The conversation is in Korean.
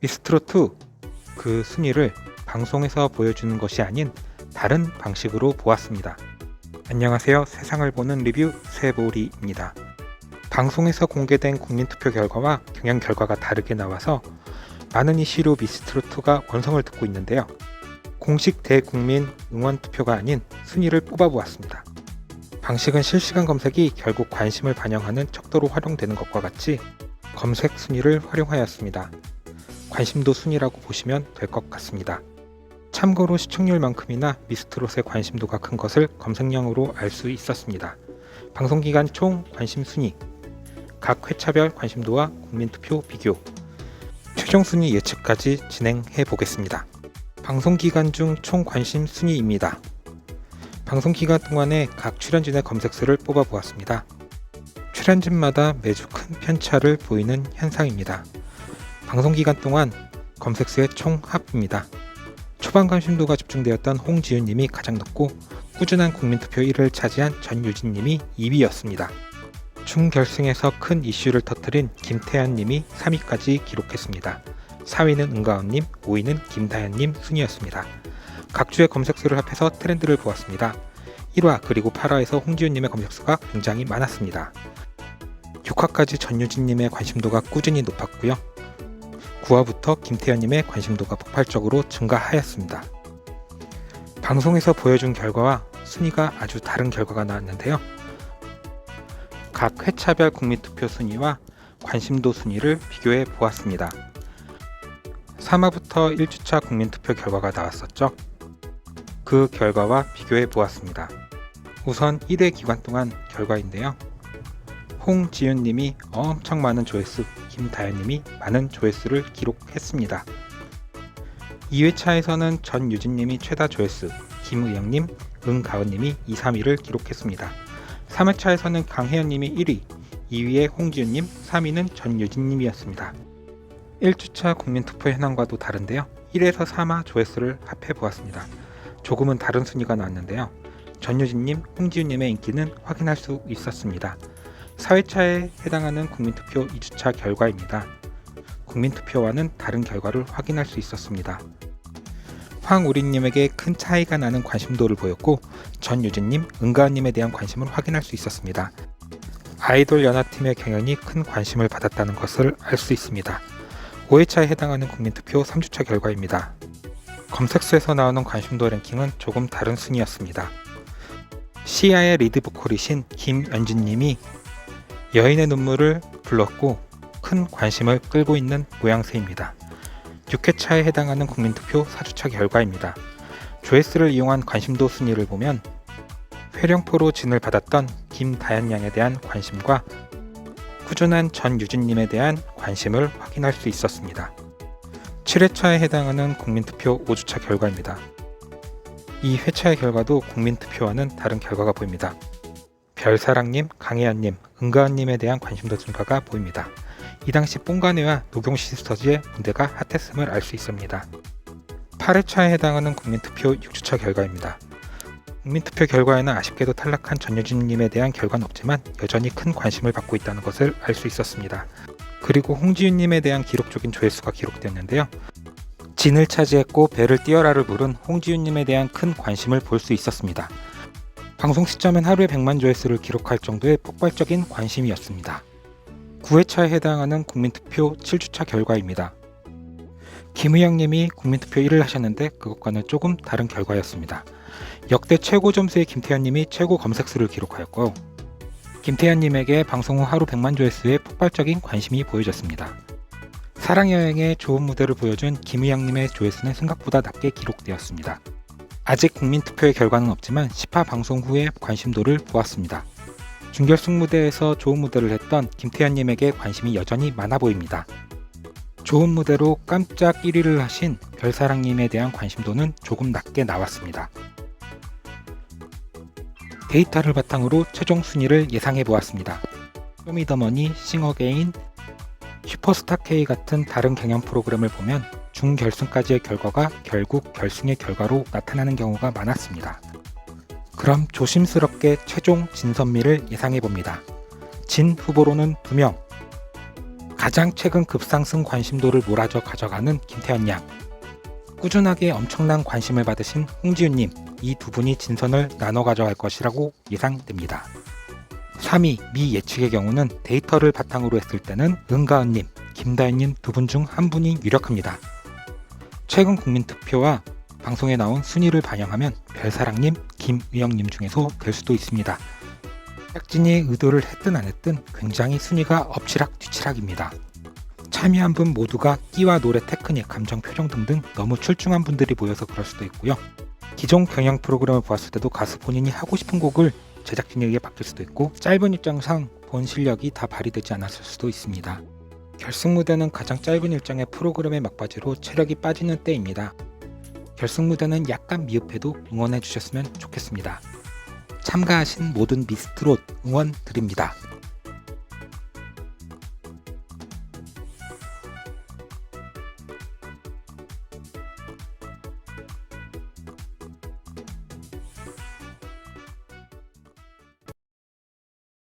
미스트롯2 그 순위를 방송에서 보여주는 것이 아닌 다른 방식으로 보았습니다. 안녕하세요. 세상을 보는 리뷰 쇠보리입니다. 방송에서 공개된 국민투표 결과와 경연 결과가 다르게 나와서 많은 이슈로 미스트롯2가 원성을 듣고 있는데요. 공식 대국민 응원투표가 아닌 순위를 뽑아보았습니다. 방식은 실시간 검색이 결국 관심을 반영하는 척도로 활용되는 것과 같이 검색 순위를 활용하였습니다. 관심도 순위라고 보시면 될 것 같습니다. 참고로 시청률만큼이나 미스트롯의 관심도가 큰 것을 검색량으로 알 수 있었습니다. 방송기간 총 관심 순위, 각 회차별 관심도와 국민투표 비교, 최종 순위 예측까지 진행해 보겠습니다. 방송기간 중 총 관심 순위입니다. 방송기간 동안에 각 출연진의 검색수를 뽑아보았습니다. 출연진마다 매주 큰 편차를 보이는 현상입니다. 방송기간 동안 검색수의 총 합입니다. 초반 관심도가 집중되었던 홍지윤님이 가장 높고 꾸준한 국민투표 1위를 차지한 전유진님이 2위였습니다. 준결승에서 큰 이슈를 터뜨린 김태현님이 3위까지 기록했습니다. 4위는 은가은님, 5위는 김다현님 순이었습니다. 각 주의 검색수를 합해서 트렌드를 보았습니다. 1화 그리고 8화에서 홍지윤님의 검색수가 굉장히 많았습니다. 6화까지 전유진님의 관심도가 꾸준히 높았고요. 9화부터 김태현님의 관심도가 폭발적으로 증가하였습니다. 방송에서 보여준 결과와 순위가 아주 다른 결과가 나왔는데요. 각 회차별 국민투표 순위와 관심도 순위를 비교해 보았습니다. 3화부터 1주차 국민투표 결과가 나왔었죠. 그 결과와 비교해 보았습니다. 우선 1회 기간 동안 결과인데요. 홍지윤님이 엄청 많은 조회수, 김다현님이 많은 조회수를 기록했습니다. 2회차에서는 전유진님이 최다 조회수, 김의영님, 은가은님이 2, 3위를 기록했습니다. 3회차에서는 강혜연님이 1위, 2위에 홍지윤님, 3위는 전유진님이었습니다. 1주차 국민투표 현황과도 다른데요. 1에서 3화 조회수를 합해보았습니다. 조금은 다른 순위가 나왔는데요. 전유진님, 홍지윤님의 인기는 확인할 수 있었습니다. 4회차에 해당하는 국민투표 2주차 결과입니다. 국민투표와는 다른 결과를 확인할 수 있었습니다. 황우리님에게 큰 차이가 나는 관심도를 보였고 전유진님, 은가은님에 대한 관심을 확인할 수 있었습니다. 아이돌 연합팀의 경연이 큰 관심을 받았다는 것을 알 수 있습니다. 5회차에 해당하는 국민투표 3주차 결과입니다. 검색수에서 나오는 관심도 랭킹은 조금 다른 순위였습니다. 시아의 리드보컬이신 김연진님이 여인의 눈물을 불렀고 큰 관심을 끌고 있는 모양새입니다. 6회차에 해당하는 국민투표 4주차 결과입니다. 조회수를 이용한 관심도 순위를 보면 회령포로 진을 받았던 김다현 양에 대한 관심과 꾸준한 전유진님에 대한 관심을 확인할 수 있었습니다. 7회차에 해당하는 국민투표 5주차 결과입니다. 이 회차의 결과도 국민투표와는 다른 결과가 보입니다. 별사랑님, 강혜연님, 은가은님에 대한 관심도 증가가 보입니다. 이 당시 뽕가네와 노경시스터즈의 무대가 핫했음을 알 수 있습니다. 8회차에 해당하는 국민투표 6주차 결과입니다. 국민투표 결과에는 아쉽게도 탈락한 전유진님에 대한 결과는 없지만 여전히 큰 관심을 받고 있다는 것을 알 수 있었습니다. 그리고 홍지윤님에 대한 기록적인 조회수가 기록되었는데요. 진을 차지했고 배를 띄어라를 부른 홍지윤님에 대한 큰 관심을 볼 수 있었습니다. 방송 시점엔 하루에 100만 조회수를 기록할 정도의 폭발적인 관심이었습니다. 9회차에 해당하는 국민투표 7주차 결과입니다. 김의영님이 국민투표 1위를 하셨는데 그것과는 조금 다른 결과였습니다. 역대 최고 점수의 김태현님이 최고 검색수를 기록하였고 김태현님에게 방송 후 하루 100만 조회수의 폭발적인 관심이 보여졌습니다. 사랑여행의 좋은 무대를 보여준 김의영님의 조회수는 생각보다 낮게 기록되었습니다. 아직 국민투표의 결과는 없지만 10화 방송 후의 관심도를 보았습니다. 준결승 무대에서 좋은 무대를 했던 김태현님에게 관심이 여전히 많아 보입니다. 좋은 무대로 깜짝 1위를 하신 별사랑님에 대한 관심도는 조금 낮게 나왔습니다. 데이터를 바탕으로 최종 순위를 예상해 보았습니다. 쇼미더머니, 싱어게인, 슈퍼스타 K 같은 다른 경연 프로그램을 보면 준결승까지의 결과가 결국 결승의 결과로 나타나는 경우가 많았습니다. 그럼 조심스럽게 최종 진선미를 예상해 봅니다. 진 후보로는 2명, 가장 최근 급상승 관심도를 몰아줘 가져가는 김태현 양, 꾸준하게 엄청난 관심을 받으신 홍지윤님, 이 두 분이 진선을 나눠 가져갈 것이라고 예상됩니다. 3위 미 예측의 경우는 데이터를 바탕으로 했을 때는 은가은님, 김다현님 두 분 중 한 분이 유력합니다. 최근 국민투표와 방송에 나온 순위를 반영하면 별사랑님, 김의영님 중에서 될 수도 있습니다. 제작진이 의도를 했든 안 했든 굉장히 순위가 엎치락뒤치락입니다. 참여한 분 모두가 끼와 노래 테크닉, 감정, 표정 등등 너무 출중한 분들이 모여서 그럴 수도 있고요. 기존 경영 프로그램을 보았을 때도 가수 본인이 하고 싶은 곡을 제작진에 의해 바뀔 수도 있고, 짧은 일정상 본 실력이 다 발휘되지 않았을 수도 있습니다. 결승 무대는 가장 짧은 일정의 프로그램의 막바지로 체력이 빠지는 때입니다. 결승 무대는 약간 미흡해도 응원해 주셨으면 좋겠습니다. 참가하신 모든 미스트롯 응원 드립니다.